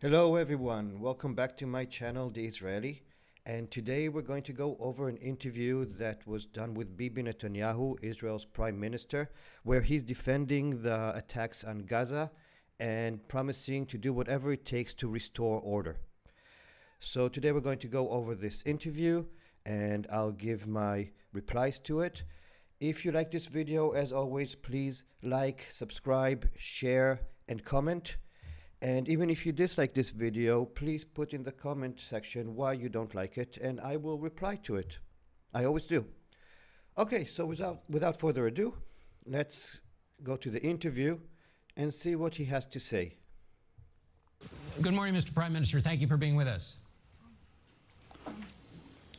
Hello everyone, welcome back to my channel, The Israeli. And today we're going to go over an interview that was done with Bibi Netanyahu, Israel's Prime Minister, where he's defending the attacks on Gaza and promising to do whatever it takes to restore order. So today we're going to go over this interview and I'll give my replies to it. If you like this video, as always, please like, subscribe, share, and comment. And even if you dislike this video, please put in the comment section why you don't like it, and I will reply to it. I always do. Okay, so without further ado, let's go to the interview and see what he has to say. Good morning, Mr. Prime Minister. Thank you for being with us.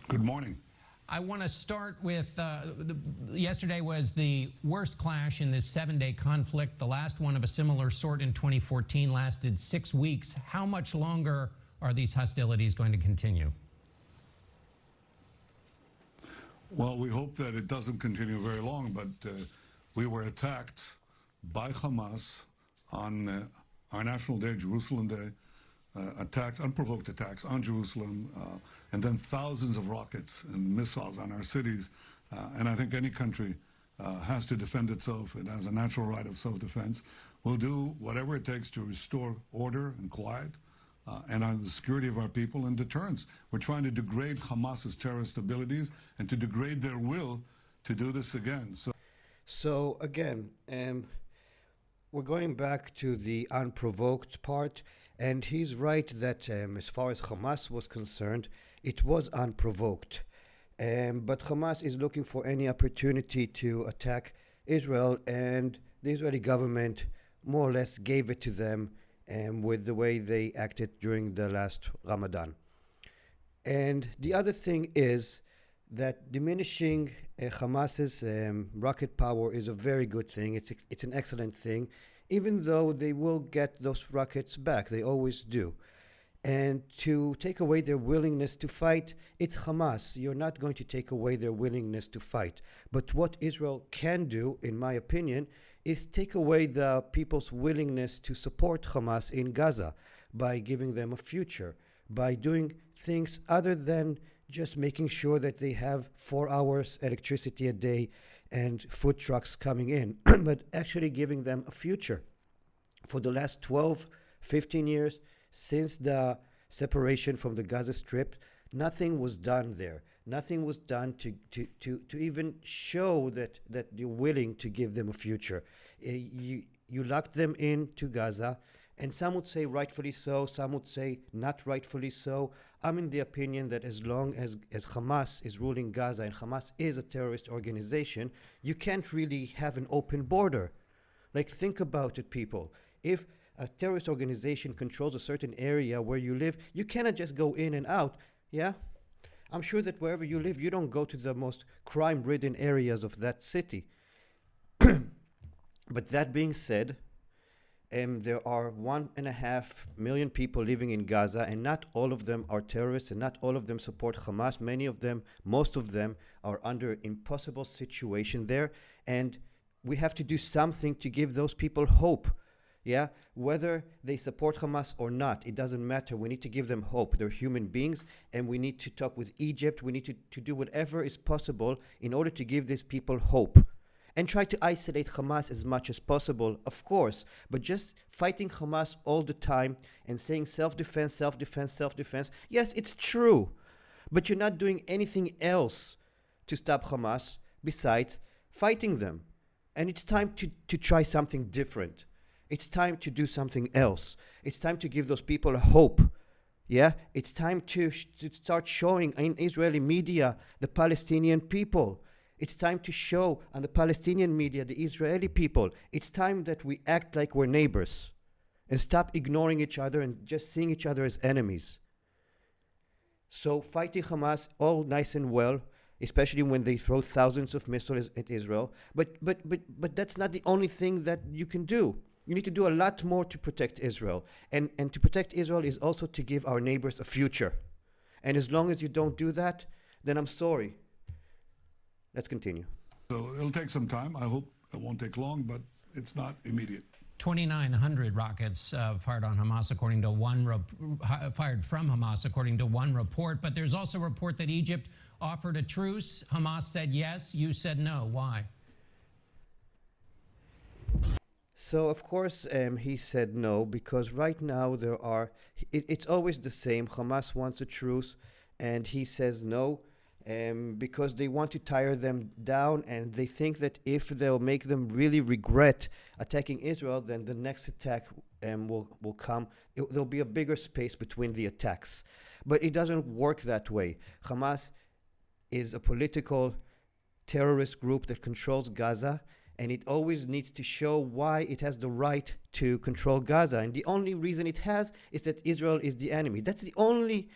Good morning. I want to start with yesterday was the worst clash in this 7-day conflict. The last one of a similar sort in 2014 lasted 6 weeks. How much longer are these hostilities going to continue? Well, we hope that it doesn't continue very long, but we were attacked by Hamas on our National Day, Jerusalem Day, attacks, unprovoked attacks on Jerusalem, and then thousands of rockets and missiles on our cities. And I think any country has to defend itself. It has a natural right of self-defense. We'll do whatever it takes to restore order and quiet and the security of our people and deterrence. We're trying to degrade Hamas's terrorist abilities and to degrade their will to do this again. So again, we're going back to the unprovoked part. And he's right that as far as Hamas was concerned, it was unprovoked. But Hamas is looking for any opportunity to attack Israel, and the Israeli government more or less gave it to them with the way they acted during the last Ramadan. And the other thing is that diminishing Hamas's rocket power is a very good thing. It's an excellent thing, even though they will get those rockets back. They always do. And to take away their willingness to fight, it's Hamas. You're not going to take away their willingness to fight. But what Israel can do, in my opinion, is take away the people's willingness to support Hamas in Gaza by giving them a future, by doing things other than just making sure that they have 4 hours electricity a day and food trucks coming in, but actually giving them a future. For the last 12, 15 years, since the separation from the Gaza Strip, nothing was done there. Nothing was done to even show that you're willing to give them a future. You locked them into Gaza, and some would say rightfully so, some would say not rightfully so. I'm in the opinion that as long as Hamas is ruling Gaza and Hamas is a terrorist organization, you can't really have an open border. Like, think about it, people. If a terrorist organization controls a certain area where you live, you cannot just go in and out, yeah? I'm sure that wherever you live, you don't go to the most crime-ridden areas of that city. But that being said, there are 1.5 million people living in Gaza, and not all of them are terrorists, and not all of them support Hamas. Many of them, most of them, are under impossible situation there, and we have to do something to give those people hope. Yeah, whether they support Hamas or not, it doesn't matter. We need to give them hope. They're human beings, and we need to talk with Egypt. We need to do whatever is possible in order to give these people hope. And try to isolate Hamas as much as possible, of course. But just fighting Hamas all the time and saying self-defense, self-defense, self-defense, yes, it's true. But you're not doing anything else to stop Hamas besides fighting them. And it's time to try something different. It's time to do something else. It's time to give those people a hope. Yeah? It's time to start showing in Israeli media the Palestinian people. It's time to show on the Palestinian media the Israeli people. It's time that we act like we're neighbors and stop ignoring each other and just seeing each other as enemies. So fighting Hamas, all nice and well, especially when they throw thousands of missiles at Israel. But that's not the only thing that you can do. You need to do a lot more to protect Israel. And to protect Israel is also to give our neighbors a future. And as long as you don't do that, then I'm sorry. Let's continue. So it'll take some time. I hope it won't take long, but it's not immediate. 2,900 rockets fired on Hamas, according to fired from Hamas, according to one report. But there's also a report that Egypt offered a truce. Hamas said yes. You said no. Why? So of course he said no, because right now it's always the same. Hamas wants a truce and he says no, because they want to tire them down, and they think that if they'll make them really regret attacking Israel, then the next attack will come. There'll be a bigger space between the attacks. But it doesn't work that way. Hamas is a political terrorist group that controls Gaza, and it always needs to show why it has the right to control Gaza. And the only reason it has is that Israel is the enemy. That's the only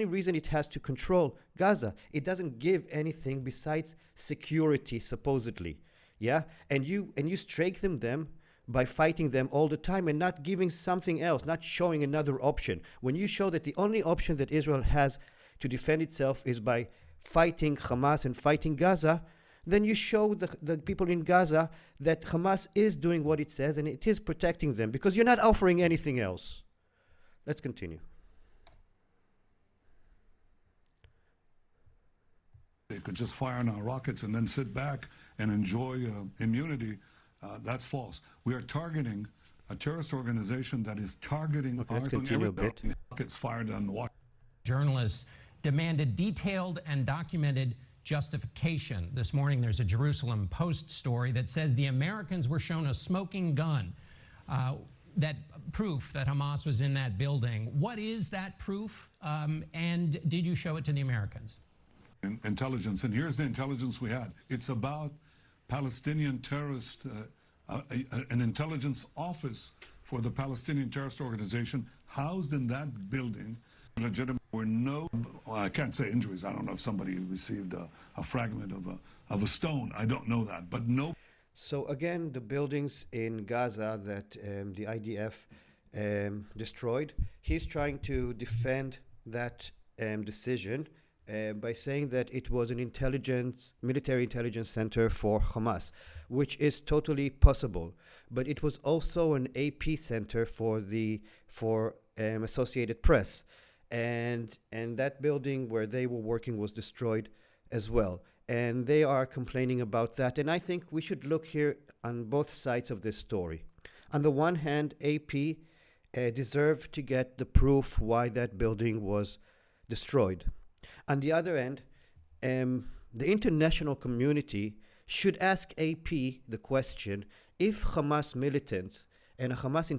reason it has to control Gaza. It doesn't give anything besides security, supposedly. Yeah? And you strengthen them by fighting them all the time and not giving something else, not showing another option. When you show that the only option that Israel has to defend itself is by fighting Hamas and fighting Gaza, then you show the people in Gaza that Hamas is doing what it says and it is protecting them, because you're not offering anything else. Let's continue. They could just fire on our rockets and then sit back and enjoy immunity. That's false. We are targeting a terrorist organization that is targeting let's continue a bit. Rockets fired on Washington. Journalists demanded detailed and documented justification. This morning, there's a Jerusalem Post story that says the Americans were shown a smoking gun. That proof that Hamas was in that building. What is that proof? And did you show it to the Americans? Intelligence, and here's the intelligence we had. It's about Palestinian terrorist, an intelligence office for the Palestinian terrorist organization housed in that building. Legitimate, were no, well, I can't say injuries. I don't know if somebody received a fragment of a stone. I don't know that, but no. So again, the buildings in Gaza that the IDF destroyed, he's trying to defend that decision by saying that it was an military intelligence center for Hamas, which is totally possible. But it was also an AP center for Associated Press, and that building where they were working was destroyed as well. And they are complaining about that. And I think we should look here on both sides of this story. On the one hand, AP deserved to get the proof why that building was destroyed. On the other end, the international community should ask AP the question, if Hamas militants and a Hamas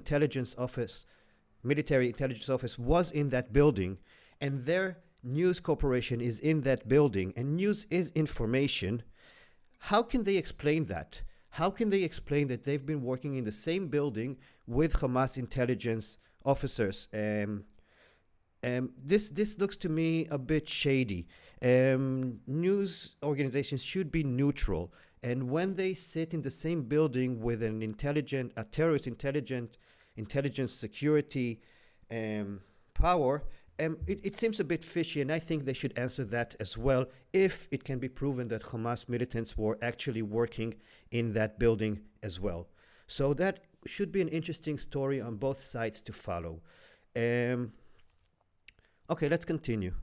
military intelligence office was in that building, and their news corporation is in that building, and news is information, how can they explain that? How can they explain that they've been working in the same building with Hamas intelligence officers? This looks to me a bit shady. News organizations should be neutral, and when they sit in the same building with a terrorist intelligence security power, it seems a bit fishy, and I think they should answer that as well if it can be proven that Hamas militants were actually working in that building as well. So that should be an interesting story on both sides to follow. Okay, let's continue.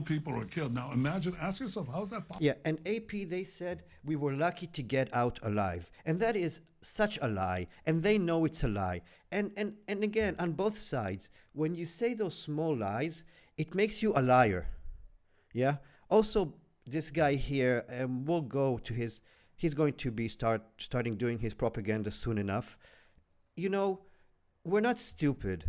People are killed. Now imagine, ask yourself, how's that possible? Yeah, and AP, they said we were lucky to get out alive. And that is such a lie, and they know it's a lie. And again, on both sides, when you say those small lies, it makes you a liar. Yeah? Also, this guy here will go to he's going to be starting doing his propaganda soon enough. You know, we're not stupid.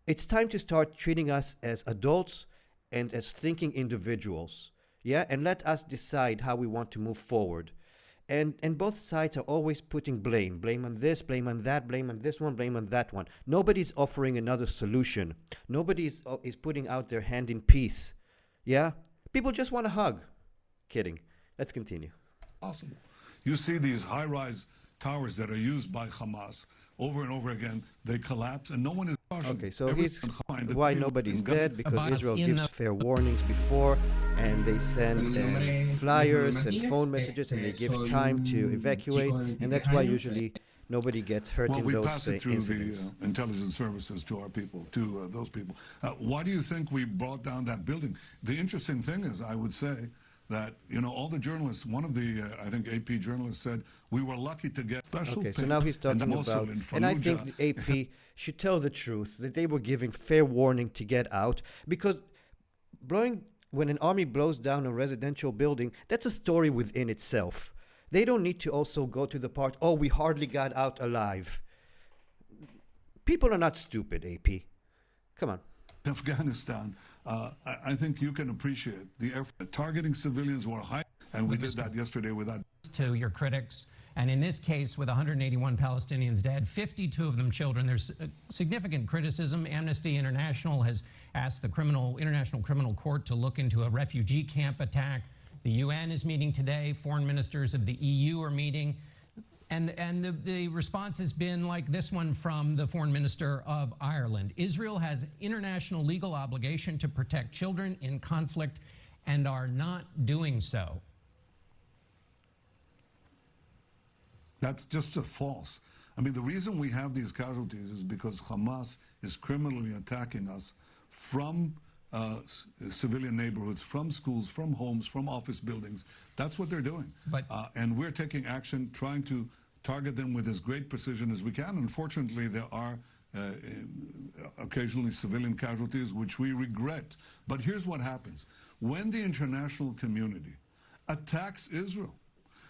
It's time to start treating us as adults and as thinking individuals, yeah? And let us decide how we want to move forward. And both sides are always putting blame on this, blame on that, blame on this one, blame on that one. Nobody's offering another solution. Nobody is putting out their hand in peace, yeah? People just want a hug. Kidding. Let's continue. Possible. You see these high-rise towers that are used by Hamas over and over again, they collapse, and no one is cautioned. Okay, so he's why nobody's dead, because Israel gives fair warnings before, and they send flyers and phone messages, and they give time to evacuate, and that's why usually Nobody gets hurt Well, in we those pass it through incidents. the intelligence services to our people, to those people. Why do you think we brought down that building? The interesting thing is, I would say, that, all the journalists, one of the, I think, AP journalists said, we were lucky to get special Okay, so pay. now he's talking And also about, in and I Fallujah, think the AP should tell the truth, that they were giving fair warning to get out, because when an army blows down a residential building, that's a story within itself. They don't need to also go to the part, oh, we hardly got out alive. People are not stupid, AP. Come on. Afghanistan, I think you can appreciate the effort. Targeting civilians who are high, and we did that yesterday with that. To your critics, and in this case, with 181 Palestinians dead, 52 of them children, there's significant criticism. Amnesty International has asked the International Criminal Court to look into a refugee camp attack. The UN is meeting today. Foreign ministers of the EU are meeting. And the response has been like this one from the foreign minister of Ireland. Israel has international legal obligation to protect children in conflict and are not doing so. That's just a false. I mean, the reason we have these casualties is because Hamas is criminally attacking us from civilian neighborhoods, from schools, from homes, from office buildings. That's what they're doing. And we're taking action, trying to target them with as great precision as we can. Unfortunately, there are occasionally civilian casualties, which we regret. But here's what happens. When the international community attacks Israel,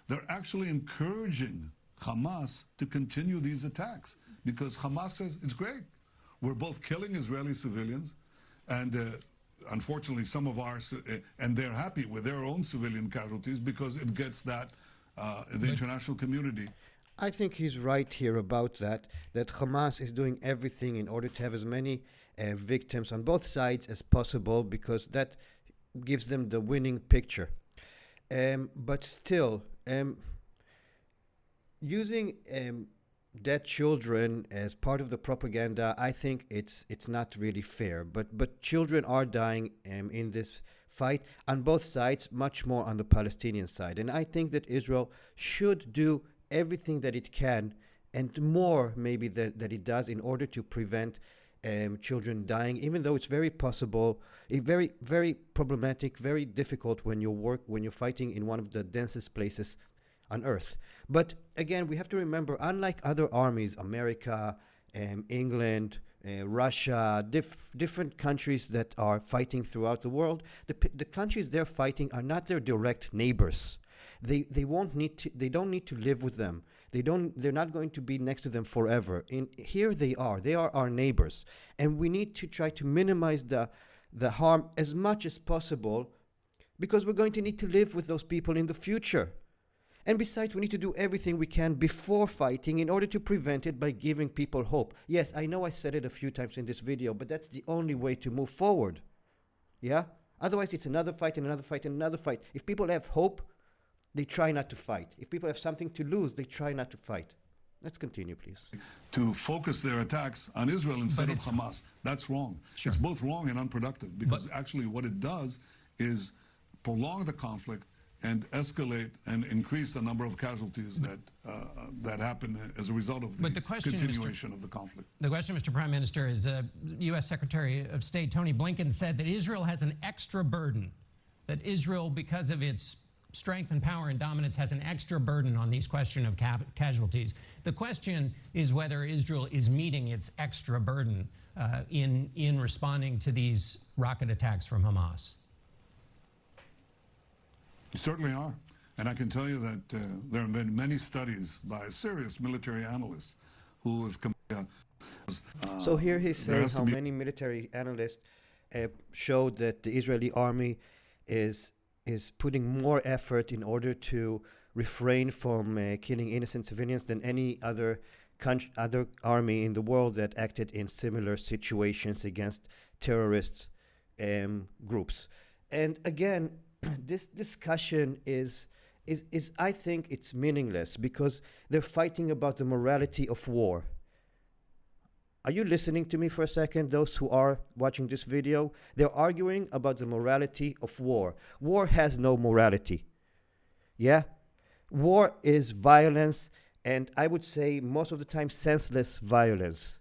they're actually encouraging Hamas to continue these attacks, because Hamas says, it's great. We're both killing Israeli civilians, and unfortunately some of ours, and they're happy with their own civilian casualties because it gets that, the international community. I think he's right here about that Hamas is doing everything in order to have as many victims on both sides as possible, because that gives them the winning picture. But still, using dead children as part of the propaganda, I think it's not really fair. But children are dying in this fight on both sides, much more on the Palestinian side. And I think that Israel should do everything that it can, and more maybe that it does, in order to prevent children dying, even though it's very possible, very, very problematic, very difficult when you're fighting in one of the densest places on earth. But again, we have to remember, unlike other armies, America, England, Russia, different countries that are fighting throughout the world, the countries they're fighting are not their direct neighbors. They don't need to live with them. They're not going to be next to them forever. Here they are our neighbors, and we need to try to minimize the harm as much as possible, because we're going to need to live with those people in the future. And besides, we need to do everything we can before fighting in order to prevent it by giving people hope. Yes, I know I said it a few times in this video, but that's the only way to move forward. Yeah? Otherwise, it's another fight and another fight and another fight. If people have hope, they try not to fight. If people have something to lose, they try not to fight. Let's continue, please. To focus their attacks on Israel instead of Hamas. That's wrong. Sure. It's both wrong and unproductive, because actually what it does is prolong the conflict and escalate and increase the number of casualties that happen as a result of the continuation of the conflict. The question, Mr. Prime Minister, is U.S. Secretary of State Tony Blinken said that Israel has an extra burden, that Israel, because of its strength and power and dominance, has an extra burden on these question of casualties. The question is whether Israel is meeting its extra burden in responding to these rocket attacks from Hamas. You certainly are. And I can tell you that there have been many studies by serious military analysts who have come. So here he's saying how many military analysts showed that the Israeli army is putting more effort in order to refrain from killing innocent civilians than any other army in the world that acted in similar situations against terrorist groups. And again, this discussion is I think it's meaningless, because they're fighting about the morality of war. Are you listening to me for a second, those who are watching this video? They're arguing about the morality of war. War has no morality. Yeah? War is violence, and I would say most of the time senseless violence.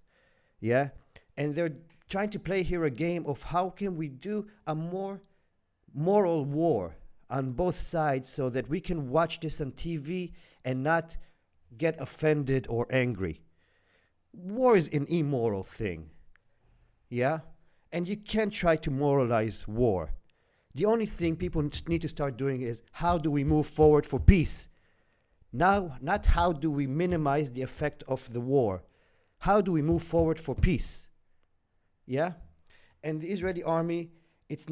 Yeah? And they're trying to play here a game of how can we do a more moral war on both sides so that we can watch this on TV and not get offended or angry. War is an immoral thing. Yeah? And you can't try to moralize war. The only thing people need to start doing is how do we move forward for peace? Now, not how do we minimize the effect of the war. How do we move forward for peace? Yeah? And the Israeli army, it's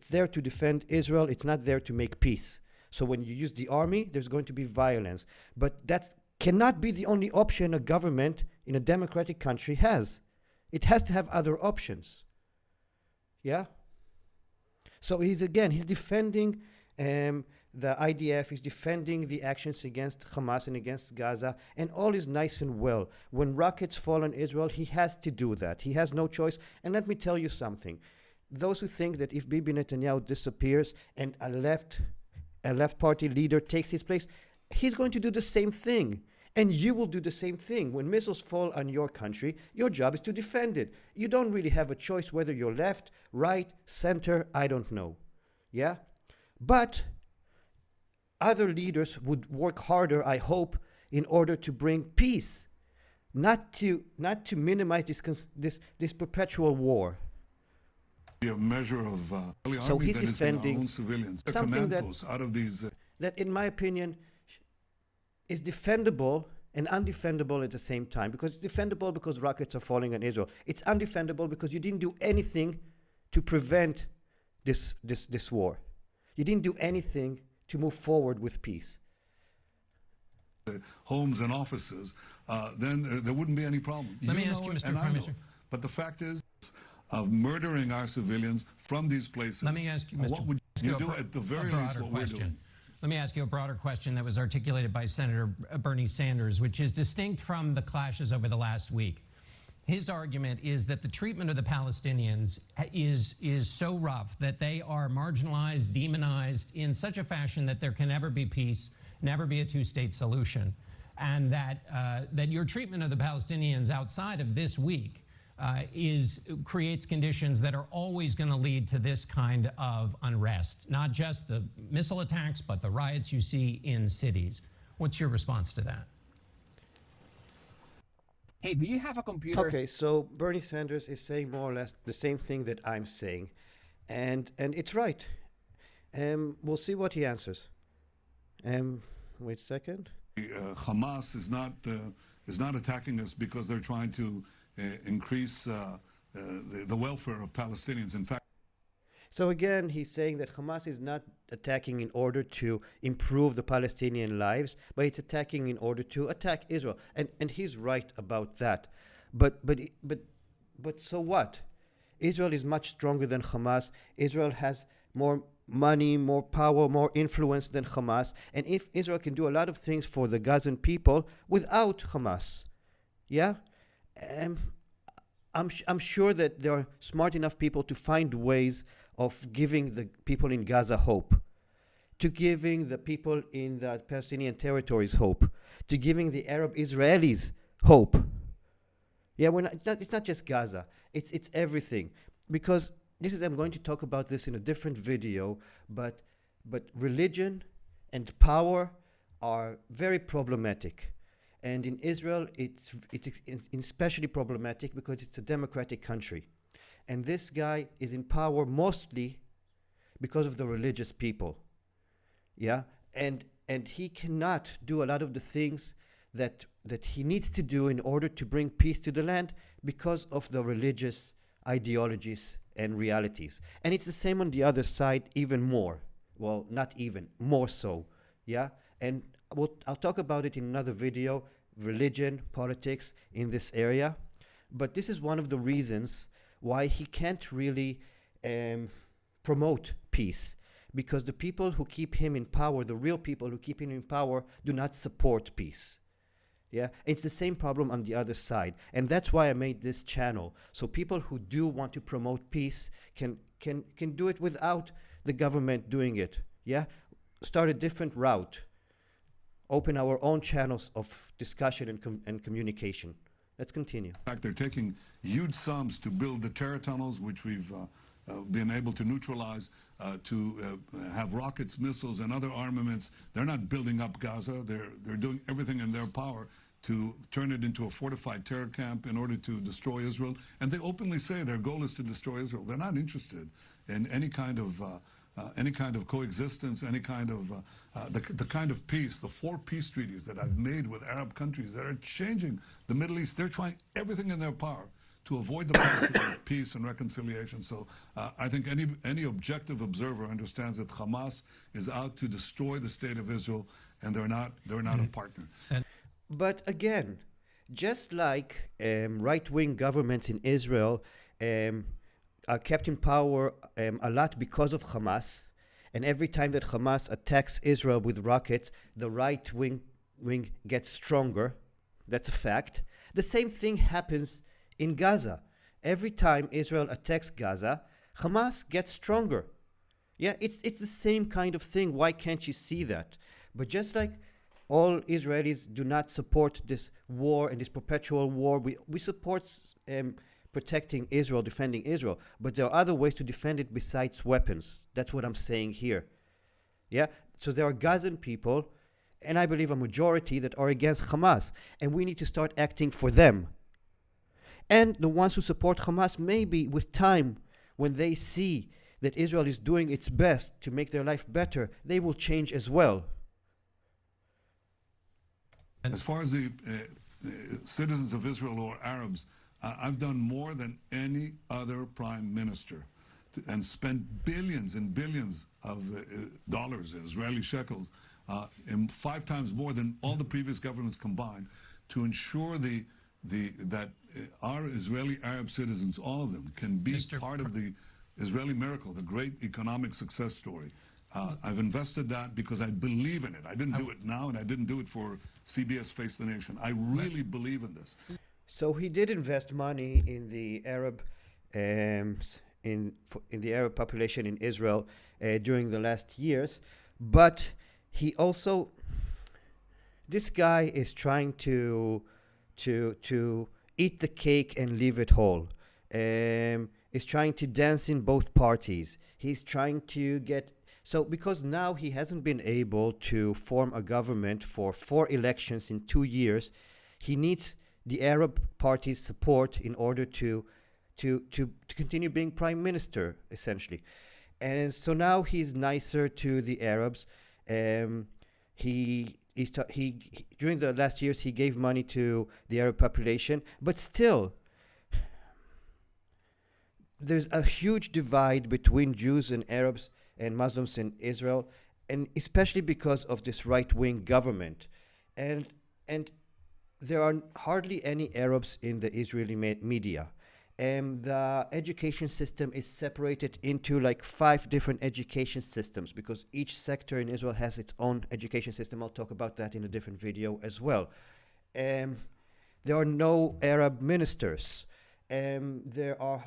there to defend Israel. It's not there to make peace. So when you use the army, there's going to be violence. But that cannot be the only option a government in a democratic country has. It has to have other options. Yeah? So he's defending the IDF, he's defending the actions against Hamas and against Gaza, and all is nice and well. When rockets fall on Israel, he has to do that. He has no choice. And let me tell you something. Those who think that if Bibi Netanyahu disappears and a left party leader takes his place, he's going to do the same thing. And you will do the same thing. When missiles fall on your country, your job is to defend it. You don't really have a choice whether you're left, right, center, I don't know. Yeah? But other leaders would work harder, I hope, in order to bring peace, not to minimize this perpetual war. A measure of so he's defending own civilians. Something that, out of these, that, in my opinion, is defendable and undefendable at the same time. Because it's defendable because rockets are falling on Israel. It's undefendable because you didn't do anything to prevent this war. You didn't do anything to move forward with peace. Homes and offices, then there wouldn't be any problem. Let me ask you, Mr. Prime Minister. But the fact is, of murdering our civilians from these places, let me ask you, Mr. what would you do at the very least what we're doing? Let me ask you a broader question that was articulated by Senator Bernie Sanders, which is distinct from the clashes over the last week. His argument is that the treatment of the Palestinians is so rough that they are marginalized, demonized in such a fashion that there can never be peace, never be a two-state solution, and that your treatment of the Palestinians outside of this week creates conditions that are always going to lead to this kind of unrest, not just the missile attacks, but the riots you see in cities. What's your response to that? Hey, do you have a computer? Okay, so Bernie Sanders is saying more or less the same thing that I'm saying, and it's right. We'll see what he answers. Wait a second. Hamas is not attacking us because they're trying to increase the welfare of Palestinians. In fact, so again, he's saying that Hamas is not attacking in order to improve the Palestinian lives, but it's attacking in order to attack Israel. And he's right about that. But so what? Israel is much stronger than Hamas. Israel has more money, more power, more influence than Hamas. And if Israel can do a lot of things for the Gazan people without Hamas, yeah? I'm sure that there are smart enough people to find ways of giving the people in Gaza hope, to giving the people in the Palestinian territories hope, to giving the Arab Israelis hope. Yeah, it's not just Gaza. It's everything. Because I'm going to talk about this in a different video, but religion and power are very problematic. And in Israel, it's especially problematic because it's a democratic country. And this guy is in power mostly because of the religious people. Yeah? And he cannot do a lot of the things that he needs to do in order to bring peace to the land because of the religious ideologies and realities. And it's the same on the other side, even more. Well, not even, more so. Yeah? And I'll talk about it in another video, religion, politics in this area. But this is one of the reasons why he can't really promote peace. Because the people who keep him in power, the real people who keep him in power, do not support peace. Yeah, it's the same problem on the other side. And that's why I made this channel. So people who do want to promote peace can do it without the government doing it. Yeah, start a different route. open our own channels of discussion and communication. Let's continue. In fact, they're taking huge sums to build the terror tunnels, which we've been able to neutralize, to have rockets, missiles, and other armaments. They're not building up Gaza. They're doing everything in their power to turn it into a fortified terror camp in order to destroy Israel. And they openly say their goal is to destroy Israel. They're not interested in any kind of coexistence, any kind of the kind of peace, the 4 peace treaties that I've made with Arab countries that are changing the Middle East. They're trying everything in their power to avoid the path of peace and reconciliation. So I think any objective observer understands that Hamas is out to destroy the state of Israel, and they're not a partner. But again, just like right-wing governments in Israel are kept in power a lot because of Hamas, and every time that Hamas attacks Israel with rockets, the right-wing gets stronger. That's a fact. The same thing happens in Gaza. Every time Israel attacks Gaza, Hamas gets stronger. Yeah, it's the same kind of thing. Why can't you see that? But just like all Israelis do not support this war and this perpetual war, we support protecting Israel, defending Israel. But there are other ways to defend it besides weapons. That's what I'm saying here. Yeah? So there are Gazan people, and I believe a majority, that are against Hamas. And we need to start acting for them. And the ones who support Hamas, maybe with time, when they see that Israel is doing its best to make their life better, they will change as well. As far as the citizens of Israel or Arabs, I've done more than any other prime minister and spent billions and billions of dollars in Israeli shekels, 5 times more than all the previous governments combined, to ensure that our Israeli Arab citizens, all of them, can be part of the Israeli miracle, the great economic success story. I've invested that because I believe in it. I didn't do it now, and I didn't do it for CBS Face the Nation. I really believe in this. So he did invest money in the Arab in the Arab population in Israel during the last years, but he also, this guy is trying to eat the cake and leave it whole. Is trying to dance in both parties. He's trying to get, so because now he hasn't been able to form a government for 4 elections in 2 years, he needs the Arab party's support in order to continue being prime minister, essentially. And so now he's nicer to the Arabs. He during the last years he gave money to the Arab population, but still there's a huge divide between Jews and Arabs and Muslims in Israel, and especially because of this right-wing government. And there are hardly any Arabs in the Israeli media. The education system is separated into like 5 different education systems because each sector in Israel has its own education system. I'll talk about that in a different video as well. There are no Arab ministers. There are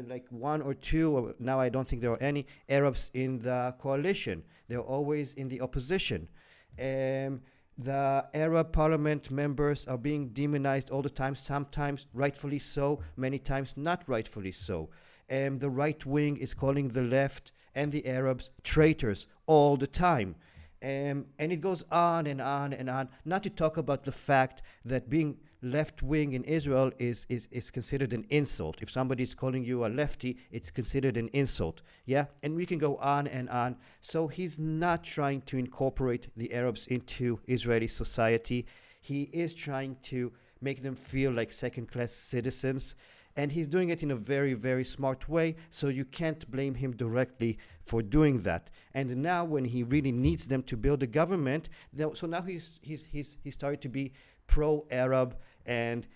like 1 or 2, or now I don't think there are any Arabs in the coalition. They're always in the opposition. The Arab parliament members are being demonized all the time, sometimes rightfully so, many times not rightfully so. The right wing is calling the left and the Arabs traitors all the time. And it goes on and on and on, not to talk about the fact that being left wing in Israel is considered an insult. If somebody is calling you a lefty, it's considered an insult. Yeah, and we can go on and on. So he's not trying to incorporate the Arabs into Israeli society. He is trying to make them feel like second-class citizens, and he's doing it in a very, very smart way. So you can't blame him directly for doing that. And now, when he really needs them to build a government, so now he's started to be pro-Arab, and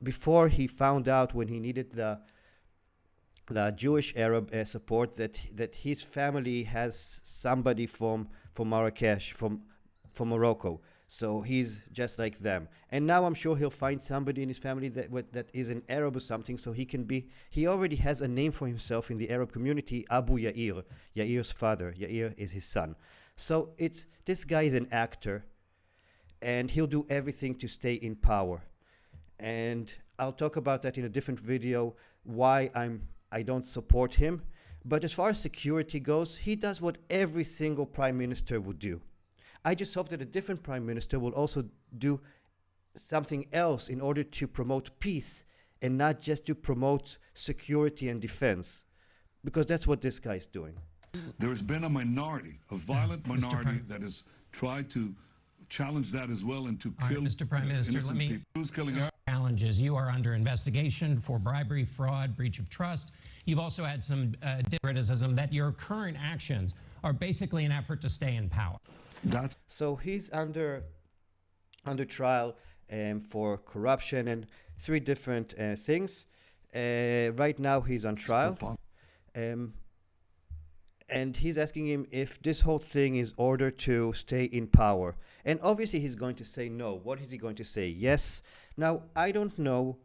before he found out, when he needed the Jewish Arab support, that his family has somebody from Marrakesh, from Morocco, so he's just like them. And now I'm sure he'll find somebody in his family that is an Arab or something, so he already has a name for himself in the Arab community, Abu Yair, Yair's father. Yair is his son. So this guy is an actor. and he'll do everything to stay in power. And I'll talk about that in a different video, why I don't support him. But as far as security goes, he does what every single prime minister would do. I just hope that a different prime minister will also do something else in order to promote peace and not just to promote security and defense, because that's what this guy's doing. There has been a minority, a violent minority, that has tried to challenge that as well and to kill Mr. Prime Minister, let innocent me people. Who's killing our challenges. You are under investigation for bribery, fraud, breach of trust. You've also had some criticism that your current actions are basically an effort to stay in power. That's So he's under trial for corruption and 3 different things. Right now he's on trial. And he's asking him if this whole thing is order to stay in power. And obviously he's going to say no. What is he going to say? Yes. Now, I don't know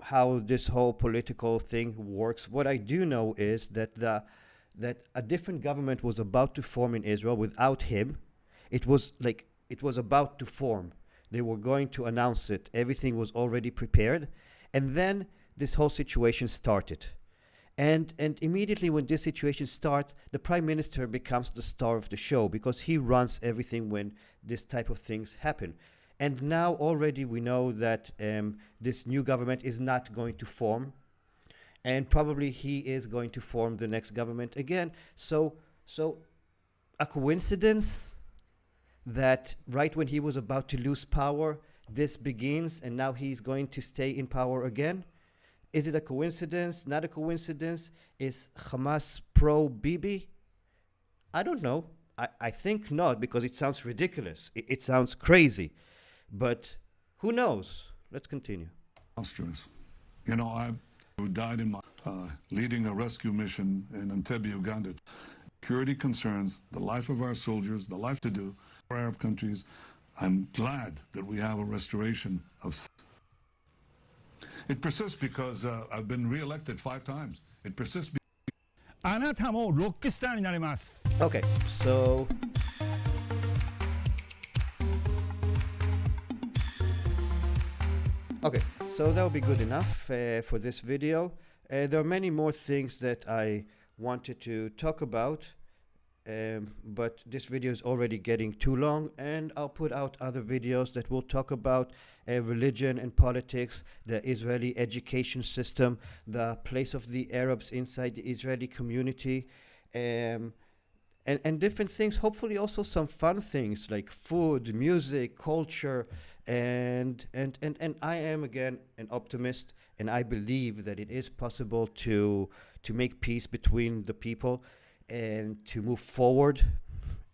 how this whole political thing works. What I do know is that that a different government was about to form in Israel without him. It was about to form. They were going to announce it. Everything was already prepared. And then this whole situation started. And immediately when this situation starts, the prime minister becomes the star of the show because he runs everything when this type of things happen. And now already we know that this new government is not going to form, and probably he is going to form the next government again. So a coincidence that right when he was about to lose power, this begins, and now he's going to stay in power again? Is it a coincidence? Not a coincidence? Is Hamas pro-Bibi? I don't know. I think not, because it sounds ridiculous. It sounds crazy. But who knows? Let's continue. monstrous. You know, I who died in my leading a rescue mission in Entebbe, Uganda. Security concerns, the life of our soldiers, the life to do for Arab countries. I'm glad that we have a restoration of. It persists because I've been re-elected 5 times. It persists. あなたもロックスターになれます。 Okay, so that will be good enough for this video. There are many more things that I wanted to talk about, but this video is already getting too long, and I'll put out other videos that will talk about religion and politics, the Israeli education system, the place of the Arabs inside the Israeli community, and different things. Hopefully also some fun things like food, music, culture, and I am again an optimist, and I believe that it is possible to make peace between the people and to move forward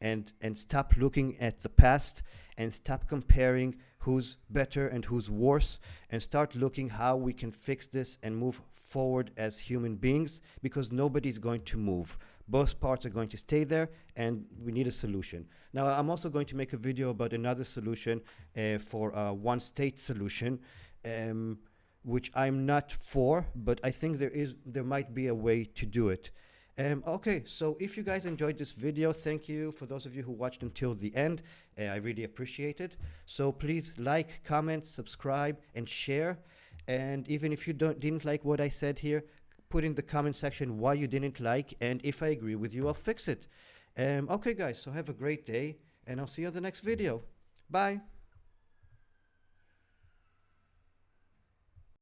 and stop looking at the past and stop comparing who's better and who's worse, and start looking how we can fix this and move forward as human beings, because nobody's going to move. Both parts are going to stay there, and we need a solution. Now, I'm also going to make a video about another solution for a one-state solution, which I'm not for, but I think there might be a way to do it. Okay, so if you guys enjoyed this video, thank you for those of you who watched until the end. I really appreciate it. So please like, comment, subscribe, and share. And even if you didn't like what I said here, put in the comment section why you didn't like, and if I agree with you, I'll fix it. Okay, guys, so have a great day, and I'll see you on the next video. Bye.